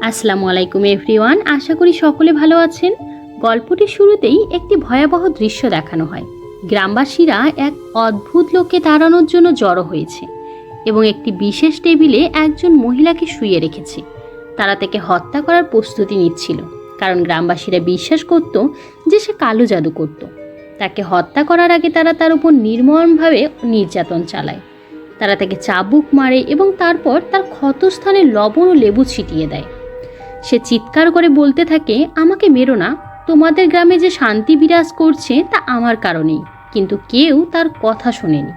আসসালামু আলাইকুম এভরিওয়ান, আশা করি সকলে ভালো আছেন। গল্পটির শুরুতেই একটি ভয়াবহ দৃশ্য দেখানো হয়। গ্রামবাসীরা এক অদ্ভুত লোককে তাড়ানোর জন্য জড়ো হয়েছে এবং একটি বিশেষ টেবিলে একজন মহিলাকে শুইয়ে রেখেছে। তারা তাকে হত্যা করার প্রস্তুতি নিচ্ছিল, কারণ গ্রামবাসীরা বিশ্বাস করত যে সে কালো জাদু করত। তাকে হত্যা করার আগে তারা তার উপর নির্মমভাবে নির্যাতন চালায়। তারা তাকে চাবুক মারে এবং তারপর তার ক্ষতস্থানে লবণ ও লেবু ছিটিয়ে দেয়। সে চিৎকার করে বলতে থাকে, আমাকে মেরো না, তোমাদের গ্রামে যে শান্তি বিরাজ করছে তা আমার কারণেই। কিন্তু কেউ তার কথা শোনেনি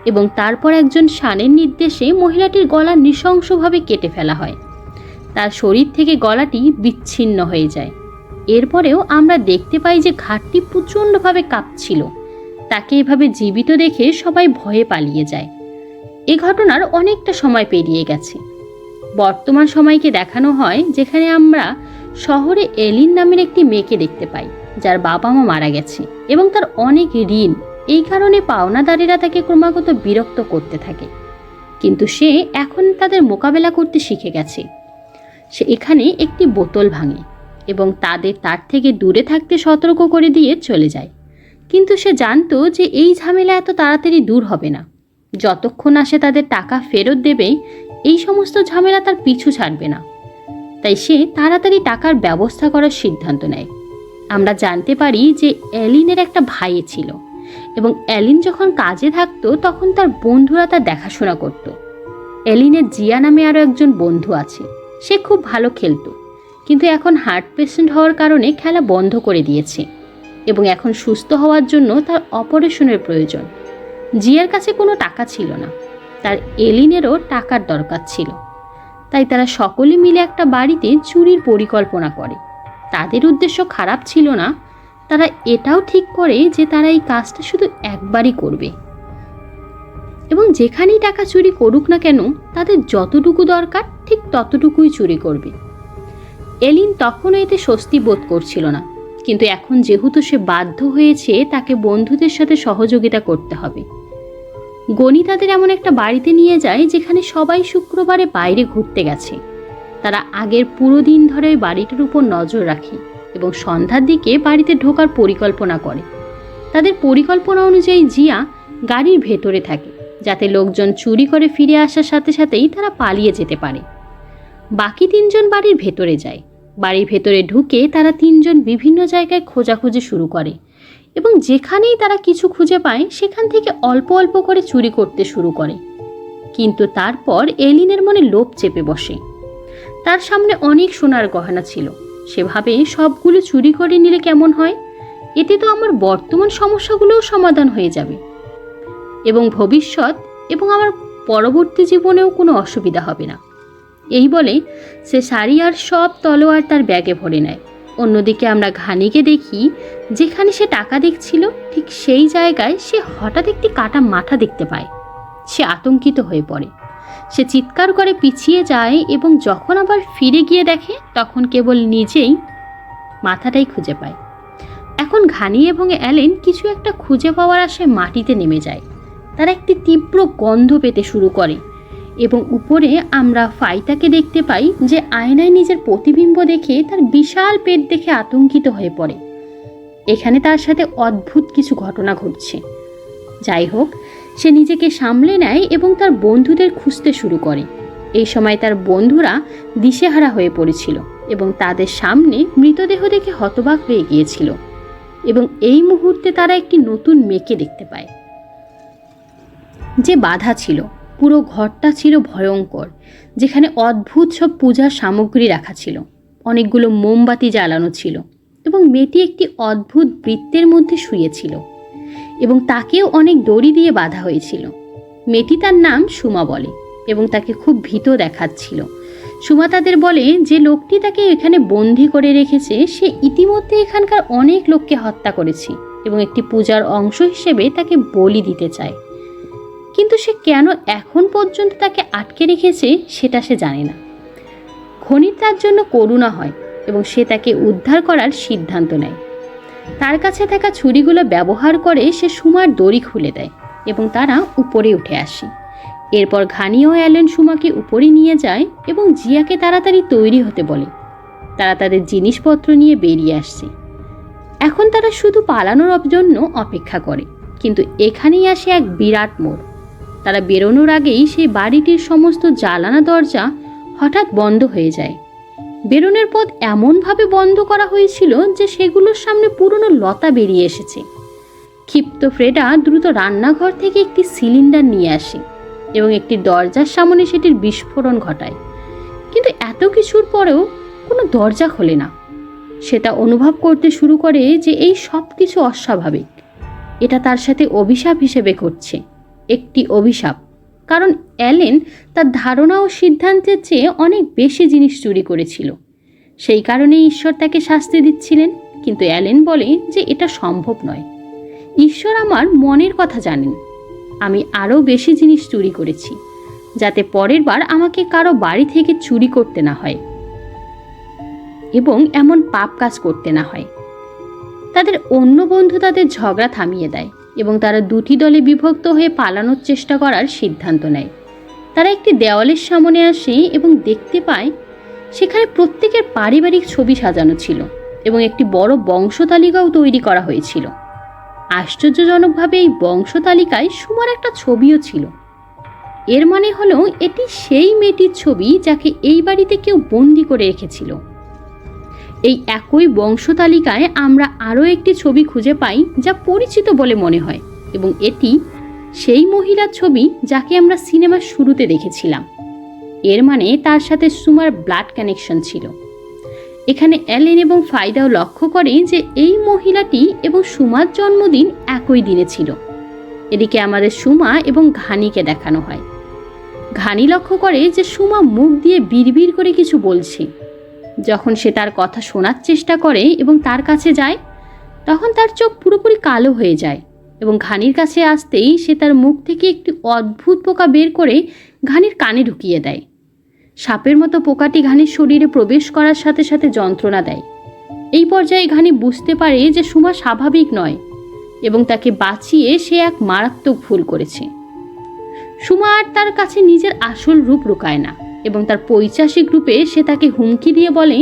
এবং তারপর একজন শানের নির্দেশে মহিলাটির গলা নৃশংসভাবে কেটে ফেলা হয়। তার শরীর থেকে গলাটি বিচ্ছিন্ন হয়ে যায়। এরপরেও আমরা দেখতে পাই যে ঘাটটি প্রচণ্ডভাবে কাঁপছিল। তাকে এভাবে জীবিত দেখে সবাই ভয়ে পালিয়ে যায়। এ ঘটনার অনেকটা সময় পেরিয়ে গেছে। বর্তমান সময়কে দেখানো হয়, যেখানে আমরা শহরে এলিন নামের একটি মেয়েকে দেখতে পাই, যার বাবা মা মারা গেছে এবং তার অনেক ঋণ। এই কারণে পাওনাদারেরা তাকে ক্রমাগত বিরক্ত করতে থাকে, কিন্তু সে এখন তাদের মোকাবেলা করতে শিখে গেছে। সে এখানে একটি বোতল ভাঙে এবং তাদের তার থেকে দূরে থাকতে সতর্ক করে দিয়ে চলে যায়। কিন্তু সে জানতো যে এই ঝামেলা এত তাড়াতাড়ি দূর হবে না। যতক্ষণ না সে তাদের টাকা ফেরত দেবে, এই সমস্ত ঝামেলা তার পিছু ছাড়বে না। তাই সে তাড়াতাড়ি টাকার ব্যবস্থা করার সিদ্ধান্ত নেয়। আমরা জানতে পারি যে এলিনের একটা ভাই ছিল এবং এলিন যখন কাজে থাকতো তখন তার বন্ধুরা তার দেখাশোনা করত। এলিনের জিয়া নামে আরও একজন বন্ধু আছে। সে খুব ভালো খেলতো, কিন্তু এখন হার্ট পেশেন্ট হওয়ার কারণে খেলা বন্ধ করে দিয়েছে এবং এখন সুস্থ হওয়ার জন্য তার অপারেশনের প্রয়োজন। জিয়ার কাছে কোনো টাকা ছিল না, তার এলিনেরও টাকার দরকার ছিল। তাই তারা সকলে মিলে একটা বাড়িতে চুরির পরিকল্পনা করে। তাদের উদ্দেশ্য খারাপ ছিল না। তারা এটাও ঠিক করে যে তারা এই কাজটা শুধু একবারই করবে এবং যেখানেই টাকা চুরি করুক না কেন, তাদের যতটুকু দরকার ঠিক ততটুকুই চুরি করবে। এলিন তখনও এতে স্বস্তি বোধ করছিল না, কিন্তু এখন যেহেতু সে বাধ্য হয়েছে, তাকে বন্ধুদের সাথে সহযোগিতা করতে হবে। গনি তাদের এমন একটা বাড়িতে নিয়ে যায় যেখানে সবাই শুক্রবারে বাইরে ঘুরতে গেছে। তারা আগের পুরো দিন ধরে ওই বাড়িটার উপর নজর রাখে এবং সন্ধ্যার দিকে বাড়িতে ঢোকার পরিকল্পনা করে। তাদের পরিকল্পনা অনুযায়ী জিয়া গাড়ির ভেতরে থাকে, যাতে লোকজন চুরি করে ফিরে আসার সাথে সাথেই তারা পালিয়ে যেতে পারে। বাকি তিনজন বাড়ির ভেতরে যায়। বাড়ির ভেতরে ঢুকে তারা তিনজন বিভিন্ন জায়গায় খোঁজাখুঁজি শুরু করে এবং যেখানেই তারা কিছু খুঁজে পায় সেখান থেকে অল্প অল্প করে চুরি করতে শুরু করে। কিন্তু তারপর এলিনের মনে লোভ চেপে বসে। তার সামনে অনেক সোনার গহনা ছিল। সেভাবে সবগুলো চুরি করে নিলে কেমন হয়? এতে তো আমার বর্তমান সমস্যাগুলোও সমাধান হয়ে যাবে এবং ভবিষ্যৎ এবং আমার পরবর্তী জীবনেও কোনো অসুবিধা হবে না। এই বলে সে শাড়ি আর সব তলোয়ার তার ব্যাগে ভরে নেয়। অন্যদিকে আমরা ঘানিকে দেখি, যেখানে সে টাকা দেখছিল ঠিক সেই জায়গায় সে হঠাৎ একটি কাটা মাথা দেখতে পায়। সে আতঙ্কিত হয়ে পড়ে। সে চিৎকার করে পিছিয়ে যায় এবং যখন আবার ফিরে গিয়ে দেখে, তখন কেবল নিজেই মাথাটাই খুঁজে পায়। এখন ঘানি এবং অ্যালেন কিছু একটা খুঁজে পাওয়ার আশায় মাটিতে নেমে যায়। তারা একটি তীব্র গন্ধ পেতে শুরু করে এবং উপরে আমরা ফাইতাকে দেখতে পাই, যে আয়নায় নিজের প্রতিবিম্ব দেখে তার বিশাল পেট দেখে আতঙ্কিত হয়ে পড়ে। এখানে তার সাথে অদ্ভুত কিছু ঘটনা ঘটছে। যাই হোক, সে নিজেকে সামলে নেয় এবং তার বন্ধুদের খুঁজতে শুরু করে। এই সময় তার বন্ধুরা দিশেহারা হয়ে পড়েছিল এবং তাদের সামনে মৃতদেহ দেখে হতবাক হয়ে গিয়েছিল এবং এই মুহূর্তে তারা একটি নতুন মেয়েকে দেখতে পায়, যে বাধা ছিল। পুরো ঘরটা ছিল ভয়ঙ্কর, যেখানে অদ্ভুত সব পূজার সামগ্রী রাখা ছিল। অনেকগুলো মোমবাতি জ্বালানো ছিল এবং মেয়েটি একটি অদ্ভুত বৃত্তের মধ্যে শুয়েছিল এবং তাকেও অনেক দড়ি দিয়ে বাঁধা হয়েছিল। মেয়েটি তার নাম সুমা বলে এবং তাকে খুব ভীত দেখাচ্ছিল। সুমা তাদের বলে যে লোকটি তাকে এখানে বন্দি করে রেখেছে সে ইতিমধ্যে এখানকার অনেক লোককে হত্যা করেছে এবং একটি পূজার অংশ হিসেবে তাকে বলি দিতে চায়। কিন্তু সে কেন এখন পর্যন্ত তাকে আটকে রেখেছে সেটা সে জানে না। খনির তার জন্য করুণা হয় এবং সে তাকে উদ্ধার করার সিদ্ধান্ত নেয়। তার কাছে থাকা ছুরিগুলো ব্যবহার করে সে সুমার দড়ি খুলে দেয় এবং তারা উপরে উঠে আসে। এরপর ঘানি ও অ্যালেন সুমাকে উপরে নিয়ে যায় এবং জিয়াকে তাড়াতাড়ি তৈরি হতে বলে। তারা তাদের জিনিসপত্র নিয়ে বেরিয়ে আসছে। এখন তারা শুধু পালানোর জন্য অপেক্ষা করে, কিন্তু এখানেই আসে এক বিরাট মোড়। তারা বেরোনোর আগেই সেই বাড়িটির সমস্ত জানালা দরজা হঠাৎ বন্ধ হয়ে যায়। বেরোনোর পথ এমনভাবে বন্ধ করা হয়েছিল যে সেগুলোর সামনে পুরনো লতা বেরিয়ে এসেছে। ক্ষিপ্ত ফ্রেডা দ্রুত রান্নাঘর থেকে একটি সিলিন্ডার নিয়ে আসে এবং একটি দরজার সামনে সেটির বিস্ফোরণ ঘটায়। কিন্তু এত কিছুর পরেও কোনো দরজা খোলে না। সেটা অনুভব করতে শুরু করে যে এই সব কিছু অস্বাভাবিক। এটা তার সাথে অভিশাপ হিসেবে ঘটছে, একটি অভিশাপ। কারণ অ্যালেন তার ধারণা ও সিদ্ধান্তের চেয়ে অনেক বেশি জিনিস চুরি করেছিল। সেই কারণেই ঈশ্বর তাকে শাস্তি দিচ্ছিলেন। কিন্তু অ্যালেন বলে যে এটা সম্ভব নয়। ঈশ্বর আমার মনের কথা জানেন। আমি আরও বেশি জিনিস চুরি করেছি, যাতে পরের বার আমাকে কারো বাড়ি থেকে চুরি করতে না হয় এবং এমন পাপ কাজ করতে না হয়। তাদের অন্য বন্ধু তাদের ঝগড়া থামিয়ে দেয় এবং তারা দুটি দলে বিভক্ত হয়ে পালানোর চেষ্টা করার সিদ্ধান্ত নেয়। তারা একটি দেওয়ালের সামনে আসে এবং দেখতে পায় সেখানে প্রত্যেকের পারিবারিক ছবি সাজানো ছিল এবং একটি বড় বংশতালিকাও তৈরি করা হয়েছিল। আশ্চর্যজনকভাবে এই বংশতালিকায় সুমার একটা ছবিও ছিল। এর মানে হলো এটি সেই মেয়েটির ছবি যাকে এই বাড়িতে কেউ বন্দি করে রেখেছিল। এই একই বংশতালিকায় আমরা আরও একটি ছবি খুঁজে পাই যা পরিচিত বলে মনে হয়, এবং এটি সেই মহিলার ছবি যাকে আমরা সিনেমার শুরুতে দেখেছিলাম। এর মানে তার সাথে সুমার ব্লাড কানেকশন ছিল। এখানে অ্যালেন এবং ফাইদাও লক্ষ্য করে যে এই মহিলাটি এবং সুমার জন্মদিন একই দিনে ছিল। এদিকে আমাদের সুমা এবং ঘানিকে দেখানো হয়। ঘানি লক্ষ্য করে যে সুমা মুখ দিয়ে বিড়বিড় করে কিছু বলছে। যখন সে তার কথা শোনার চেষ্টা করে এবং তার কাছে যায়, তখন তার চোখ পুরোপুরি কালো হয়ে যায় এবং ঘানির কাছে আসতেই সে তার মুখ থেকে একটি অদ্ভুত পোকা বের করে ঘানির কানে ঢুকিয়ে দেয়। সাপের মতো পোকাটি ঘানির শরীরে প্রবেশ করার সাথে সাথে যন্ত্রণা দেয়। এই পর্যায়ে ঘানি বুঝতে পারে যে সুমা স্বাভাবিক নয় এবং তাকে বাঁচিয়ে সে এক মারাত্মক ভুল করেছে। সুমা আর তার কাছে নিজের আসল রূপ লুকায় না এবং তার পৈশাচিক রূপে সে তাকে হুমকি দিয়ে বলে,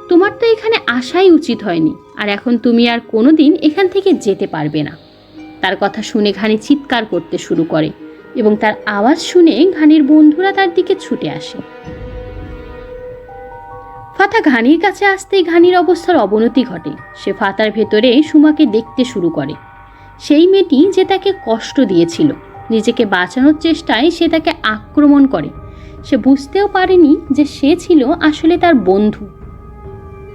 তোমার তো এখানে আসাই উচিত হয়নি, আর এখন তুমি আর কোনোদিন এখান থেকে যেতে পারবে না। তার কথা শুনে ঘানি চিৎকার করতে শুরু করে এবং তার আওয়াজ শুনে ঘানির বন্ধুরা তার দিকে ছুটে আসে। ফাতা ঘানির কাছে আসতেই ঘানির অবস্থার অবনতি ঘটে। সে ফাতার ভেতরে সুমাকে দেখতে শুরু করে, সেই মেয়েটি যে তাকে কষ্ট দিয়েছিল। নিজেকে বাঁচানোর চেষ্টায় সে তাকে আক্রমণ করে। সে বুঝতেও পারেনি যে সে ছিল আসলে তার বন্ধু।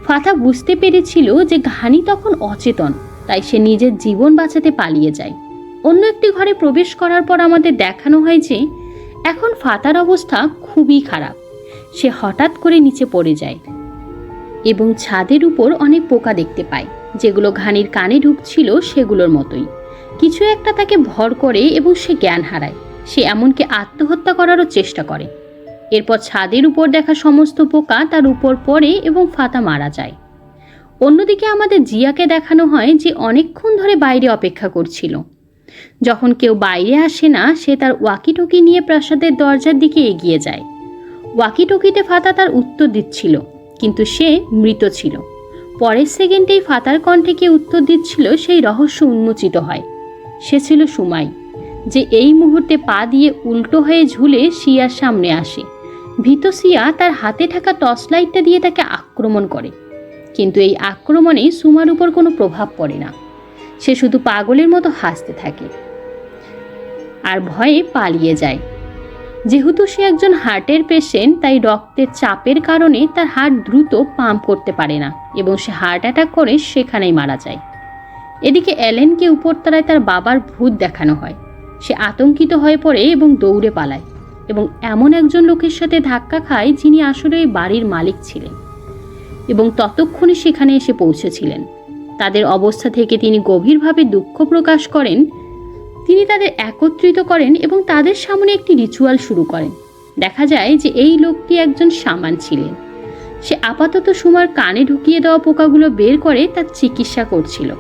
ফাতা বুঝতে পেরেছিল যে ঘানি তখন অচেতন, তাই সে নিজের জীবন বাঁচাতে পালিয়ে যায়। অন্য একটি ঘরে প্রবেশ করার পর আমাদের দেখানো হয় যে এখন ফাতার অবস্থা খুবই খারাপ। সে হঠাৎ করে নিচে পড়ে যায় এবং ছাদের উপর অনেক পোকা দেখতে পায়, যেগুলো ঘানির কানে ঢুকছিল সেগুলোর মতোই। কিছু একটা তাকে ভর করে এবং সে জ্ঞান হারায়। সে এমনকি আত্মহত্যা করারও চেষ্টা করে। এরপর ছাদের উপর দেখা সমস্ত পোকা তার উপর পড়ে এবং ফাতা মারা যায়। অন্যদিকে আমাদের জিয়াকে দেখানো হয় যে অনেকক্ষণ ধরে বাইরে অপেক্ষা করছিল। যখন কেউ বাইরে আসে না, সে তার ওয়াকিটকি নিয়ে প্রাসাদের দরজার দিকে এগিয়ে যায়। ওয়াকিটকিতে ফাতা তার উত্তর দিচ্ছিল, কিন্তু সে মৃত ছিল। পরের সেকেন্ডেই ফাতার কণ্ঠে কে উত্তর দিচ্ছিল সেই রহস্য উন্মোচিত হয়। সে ছিল সুমাই, যে এই মুহূর্তে পা দিয়ে উল্টো হয়ে ঝুলে শিয়ার সামনে আসে। ভীত শিয়া তার হাতে থাকা টর্চ লাইটটা দিয়ে তাকে আক্রমণ করে, কিন্তু এই আক্রমণে সুমার উপর কোনো প্রভাব পড়ে না। সে শুধু পাগলের মতো হাসতে থাকে আর ভয়ে পালিয়ে যায়। যেহেতু সে একজন হার্টের পেশেন্ট, তাই রক্তের চাপের কারণে তার হার্ট দ্রুত পাম্প করতে পারে না এবং সে হার্ট অ্যাটাক করে সেখানেই মারা যায়। এদিকে অ্যালেনকে উপরতলায় তার বাবার ভূত দেখানো হয়। সে আতঙ্কিত হয়ে পড়ে এবং দৌড়ে পালায় এবং এমন একজন লোকের সাথে ধাক্কা খায় যিনি আসলে এই বাড়ির মালিক ছিলেন এবং ততক্ষণে সেখানে এসে পৌঁছেছিলেন। তাদের অবস্থা থেকে তিনি গভীরভাবে দুঃখ প্রকাশ করেন। তিনি তাদের একত্রিত করেন এবং তাদের সামনে একটি রিচুয়াল শুরু করেন। দেখা যায় যে এই লোকটি একজন শামান ছিলেন। সে আপাতত সুমার কানে ঢুকিয়ে দেওয়া পোকাগুলো বের করে তার চিকিৎসা করছিল।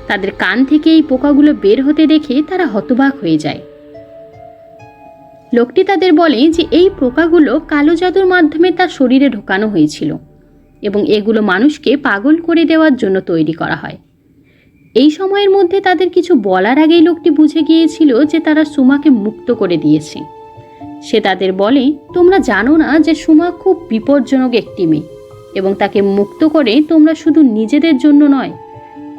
তাদের কান থেকে এই পোকাগুলো বের হতে দেখে তারা হতবাক হয়ে যায়। লোকটি তাদের বলে যে এই পোকাগুলো কালো জাদুর মাধ্যমে তার শরীরে ঢোকানো হয়েছিল এবং এগুলো মানুষকে পাগল করে দেওয়ার জন্য তৈরি করা হয়। এই সময়ের মধ্যে তাদের কিছু বলার আগেই লোকটি বুঝে গিয়েছিল যে তারা সুমাকে মুক্ত করে দিয়েছে। সে তাদের বলে, তোমরা জানো না যে সুমা খুব বিপজ্জনক একটি মেয়ে এবং তাকে মুক্ত করে তোমরা শুধু নিজেদের জন্য নয়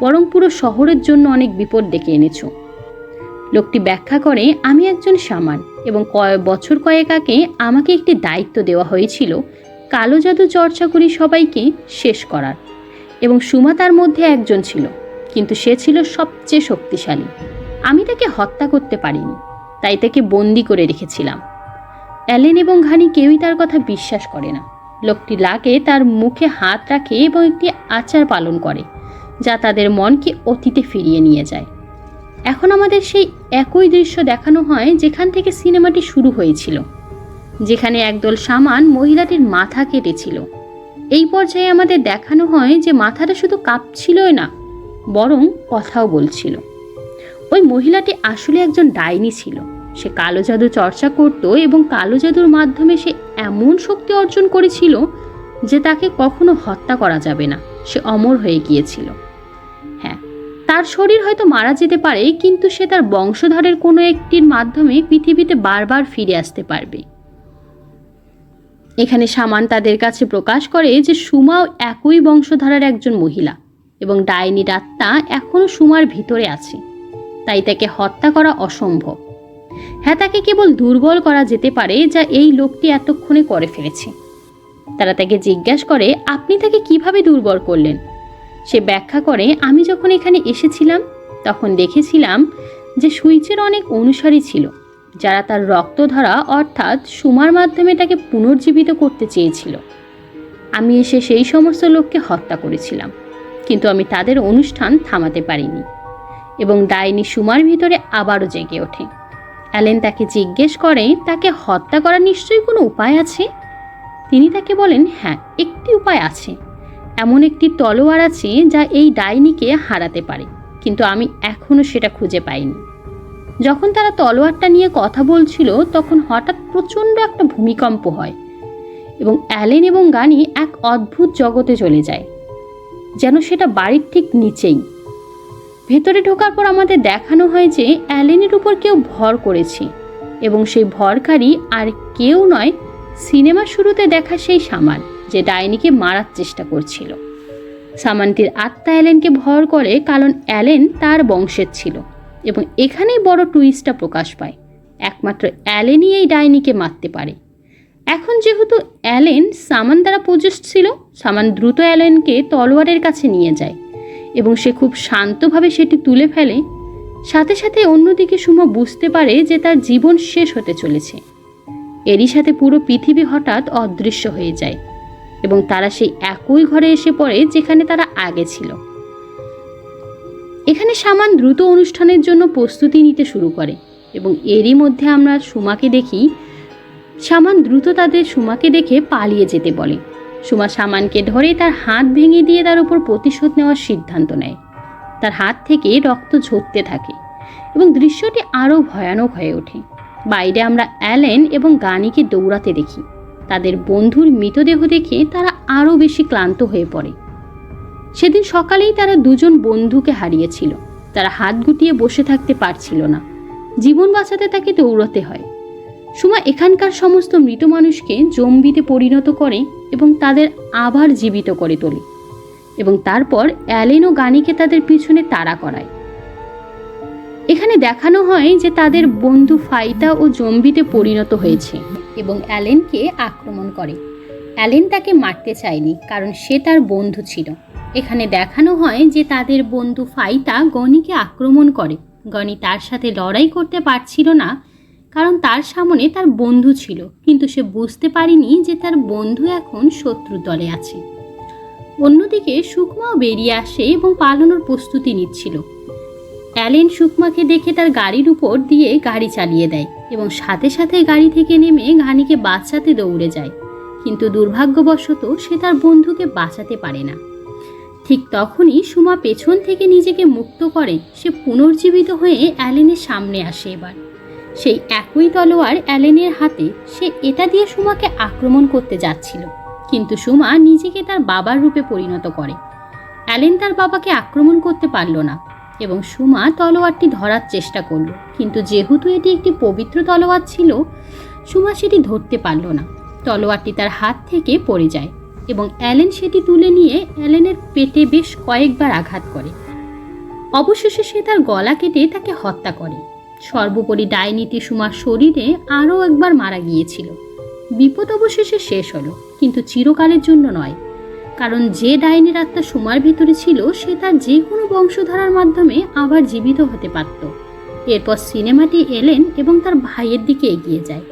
বরং পুরো শহরের জন্য অনেক বিপদ ডেকে এনেছো। লোকটি ব্যাখ্যা করে, আমি একজন শামান এবং বছর কয়েক আগে আমাকে একটি দায়িত্ব দেওয়া হয়েছিল কালো জাদু চর্চা করি সবাইকে শেষ করার, এবং সুমা তার মধ্যে একজন ছিল, কিন্তু সে ছিল সবচেয়ে শক্তিশালী। আমি তাকে হত্যা করতে পারিনি, তাই তাকে বন্দি করে রেখেছিলাম। অ্যালেন এবং ঘানি কেউই তার কথা বিশ্বাস করে না। লোকটি লাগে তার মুখে হাত রাখে এবং একটি আচার পালন করে যা তাদের মনকে অতীতে ফিরিয়ে নিয়ে যায়। এখন আমাদের সেই একই দৃশ্য দেখানো হয় যেখান থেকে সিনেমাটি শুরু হয়েছিল, যেখানে একদল শামান মহিলাটির মাথা কেটেছিল। এই পর্যায়ে আমাদের দেখানো হয় যে মাথাটা শুধু কাঁপছিলই না, বরং কথাও বলছিল। ওই মহিলাটি আসলে একজন ডাইনি ছিল। সে কালো জাদু চর্চা করত এবং কালো জাদুর মাধ্যমে সে এমন শক্তি অর্জন করেছিল যে তাকে কখনো হত্যা করা যাবে না। সে অমর হয়ে গিয়েছিল। হ্যাঁ, তার শরীর হয়তো মারা যেতে পারে, কিন্তু সে তার বংশধরের কোনো একটির মাধ্যমে পৃথিবীতে বারবার ফিরে আসতে পারবে। এখানে শামান তাদের কাছে প্রকাশ করে যে সুমাও একই বংশধারার একজন মহিলা এবং ডাইনির আত্মা এখনও সুমার ভিতরে আছে, তাই তাকে হত্যা করা অসম্ভব। হ্যাঁ, তাকে কেবল দুর্বল করা যেতে পারে, যা এই লোকটি এতক্ষণে করে ফেলেছে। তারা তাকে জিজ্ঞাসা করে, আপনি তাকে কিভাবে দুর্বল করলেন? সে ব্যাখ্যা করে, আমি যখন এখানে এসেছিলাম তখন দেখেছিলাম যে সুইচের অনেক অনুসারী ছিল যারা তার রক্তধারা অর্থাৎ সুমার মাধ্যমে তাকে পুনর্জীবিত করতে চেয়েছিল। আমি এসে সেই সমস্ত লোককে হত্যা করেছিলাম, কিন্তু আমি তাদের অনুষ্ঠান থামাতে পারিনি এবং ডাইনি সুমার ভিতরে আবারও জেগে ওঠে। অ্যালেন তাকে জিজ্ঞেস করে, তাকে হত্যা করার নিশ্চয়ই কোনো উপায় আছে? তিনি তাকে বলেন, হ্যাঁ, একটি উপায় আছে। এমন একটি তলোয়ার আছে যা এই ডাইনিকে হারাতে পারে, কিন্তু আমি এখনও সেটা খুঁজে পাইনি। যখন তারা তলোয়ারটা নিয়ে কথা বলছিল তখন হঠাৎ প্রচণ্ড একটা ভূমিকম্প হয় এবং অ্যালেন এবং গানি এক অদ্ভুত জগতে চলে যায়, যেন সেটা বাড়ির ঠিক নিচেই। ভেতরে ঢোকার পর আমাদের দেখানো হয় যে অ্যালেনের উপর কেউ ভর করেছে এবং সেই ভরকারী আর কেউ নয়, সিনেমা শুরুতে দেখা সেই শামান যে ডাইনিকে মারার চেষ্টা করছিল। শামানটির আত্মা অ্যালেনকে ভর করে কারণ অ্যালেন তার বংশের ছিল, এবং এখানেই বড় টুইস্টটা প্রকাশ পায়। একমাত্র অ্যালেনই এই ডাইনিকে মারতে পারে। এখন যেহেতু অ্যালেন শামান দ্বারা প্রযোজ্য ছিল, শামান দ্রুত অ্যালেনকে তলোয়ারের কাছে নিয়ে যায় এবং সে খুব শান্তভাবে সেটি তুলে ফেলে। সাথে সাথে অন্যদিকে সুমা বুঝতে পারে যে তার জীবন শেষ হতে চলেছে। এরই সাথে পুরো পৃথিবী হঠাৎ অদৃশ্য হয়ে যায় এবং তারা সেই একই ঘরে এসে পড়ে যেখানে তারা আগে ছিল। এখানে শামান দ্রুত অনুষ্ঠানের জন্য প্রস্তুতি নিতে শুরু করে এবং এরই মধ্যে আমরা সুমাকে দেখি। শামান দ্রুত তাদের সুমাকে দেখে পালিয়ে যেতে বলে। সুমা শামানকে ধরে তার হাত ভেঙে দিয়ে তার উপর প্রতিশোধ নেওয়ার সিদ্ধান্ত নেয়। তার হাত থেকে রক্ত ঝরতে থাকে এবং দৃশ্যটি আরও ভয়ানক হয়ে ওঠে। বাইরে আমরা অ্যালেন এবং গানিকে দৌড়াতে দেখি। তাদের বন্ধুর মৃতদেহ দেখে তারা আরও বেশি ক্লান্ত হয়ে পড়ে। সেদিন সকালেই তারা দুজন বন্ধুকে হারিয়েছিল। তারা হাত গুটিয়ে বসে থাকতে পারছিল না। জীবন বাঁচাতে তাকে দৌড়াতে হয়। সুমা এখানকার সমস্ত মৃত মানুষকে জম্বিতে পরিণত করে এবং তাদের আবার জীবিত করে তোলে এবং তারপর অ্যালেন ও গানিকে তাদের পিছনে তাড়া করায়। এখানে দেখানো হয় যে তাদের বন্ধু ফাইতা ও জম্বিতে পরিণত হয়েছে এবং অ্যালেনকে আক্রমণ করে। অ্যালেন তাকে মারতে চায়নি কারণ সে তার বন্ধু ছিল। এখানে দেখানো হয় যে তাদের বন্ধু ফাইতা গনিকে আক্রমণ করে। গনি তার সাথে লড়াই করতে পারছিল না কারণ তার সামনে তার বন্ধু ছিল, কিন্তু সে বুঝতে পারেনি যে তার বন্ধু এখন শত্রু দলে আছে। অন্যদিকে সুকমাও বেরিয়ে আসে এবং পালানোর প্রস্তুতি নিচ্ছিল। অ্যালেন সুকমাকে দেখে তার গাড়ির উপর দিয়ে গাড়ি চালিয়ে দেয় এবং সাথে সাথে গাড়ি থেকে নেমে ঘানিকে বাঁচাতে দৌড়ে যায়, কিন্তু দুর্ভাগ্যবশত সে তার বন্ধুকে বাঁচাতে পারে না। ঠিক তখনই সুমা পেছন থেকে নিজেকে মুক্ত করে। সে পুনর্জীবিত হয়ে অ্যালেনের সামনে আসে এবার সেই একই তলোয়ার অ্যালেনের হাতে। সে এটা দিয়ে সুমাকে আক্রমণ করতে যাচ্ছিল, কিন্তু সুমা নিজেকে তার বাবার রূপে পরিণত করে। অ্যালেন তার বাবাকে আক্রমণ করতে পারল না এবং সুমা তলোয়ারটি ধরার চেষ্টা করল, কিন্তু যেহেতু এটি একটি পবিত্র তলোয়ার ছিল, সুমা সেটি ধরতে পারল না। তলোয়ারটি তার হাত থেকে পড়ে যায় এবং অ্যালেন সেটি তুলে নিয়ে অ্যালেনের পেটে বেশ কয়েকবার আঘাত করে। অবশেষে সে তার গলা কেটে তাকে হত্যা করে। সর্বোপরি ডাইনিটি সুমার শরীরে আরও একবার মারা গিয়েছিল। বিপদ অবশেষে শেষ হলো, কিন্তু চিরকালের জন্য নয়, কারণ যে ডাইনির আত্মা সুমার ভিতরে ছিল সে তার যে কোনো বংশধারার মাধ্যমে আবার জীবিত হতে পারত। এরপর সিনেমাটি এলেন এবং তার ভাইয়ের দিকে এগিয়ে যায়।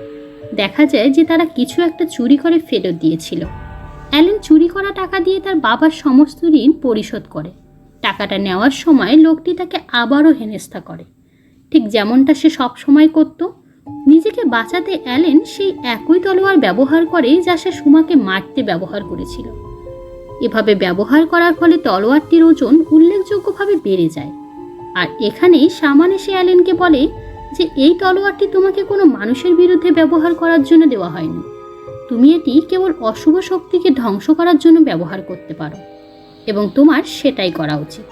দেখা যায় যে তারা কিছু একটা চুরি করে ফেরত দিয়েছিল। অ্যালেন চুরি করা টাকা দিয়ে তার বাবার সমস্ত ঋণ পরিশোধ করে। টাকাটা নেওয়ার সময় লোকটি তাকে আবারও হেনস্থা করে, ঠিক যেমনটা সে সব সময় করত। নিজেকে বাঁচাতে অ্যালেন সেই একই তলোয়ার ব্যবহার করে যা সে সুমাকে মারতে ব্যবহার করেছিল। এভাবে ব্যবহার করার ফলে তলোয়ারটির ওজন উল্লেখযোগ্যভাবে বেড়ে যায়। আর এখানেই শামান এসে অ্যালেনকে বলে যে এই তলোয়ারটি তোমাকে কোনো মানুষের বিরুদ্ধে ব্যবহার করার জন্য দেওয়া হয়নি, তুমি এটি কেবল অশুভ শক্তিকে ধ্বংস করার জন্য ব্যবহার করতে পারো এবং তোমার সেটাই করা উচিত।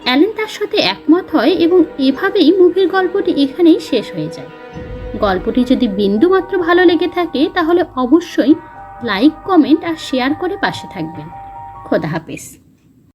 অ্যালেন তার সাথে একমত হয় এবং এভাবেই মুভির গল্পটি এখানেই শেষ হয়ে যায়। গল্পটি যদি বিন্দুমাত্র ভালো লেগে থাকে তাহলে অবশ্যই লাইক, কমেন্ট আর শেয়ার করে পাশে থাকবেন। খোদা হাফেজ।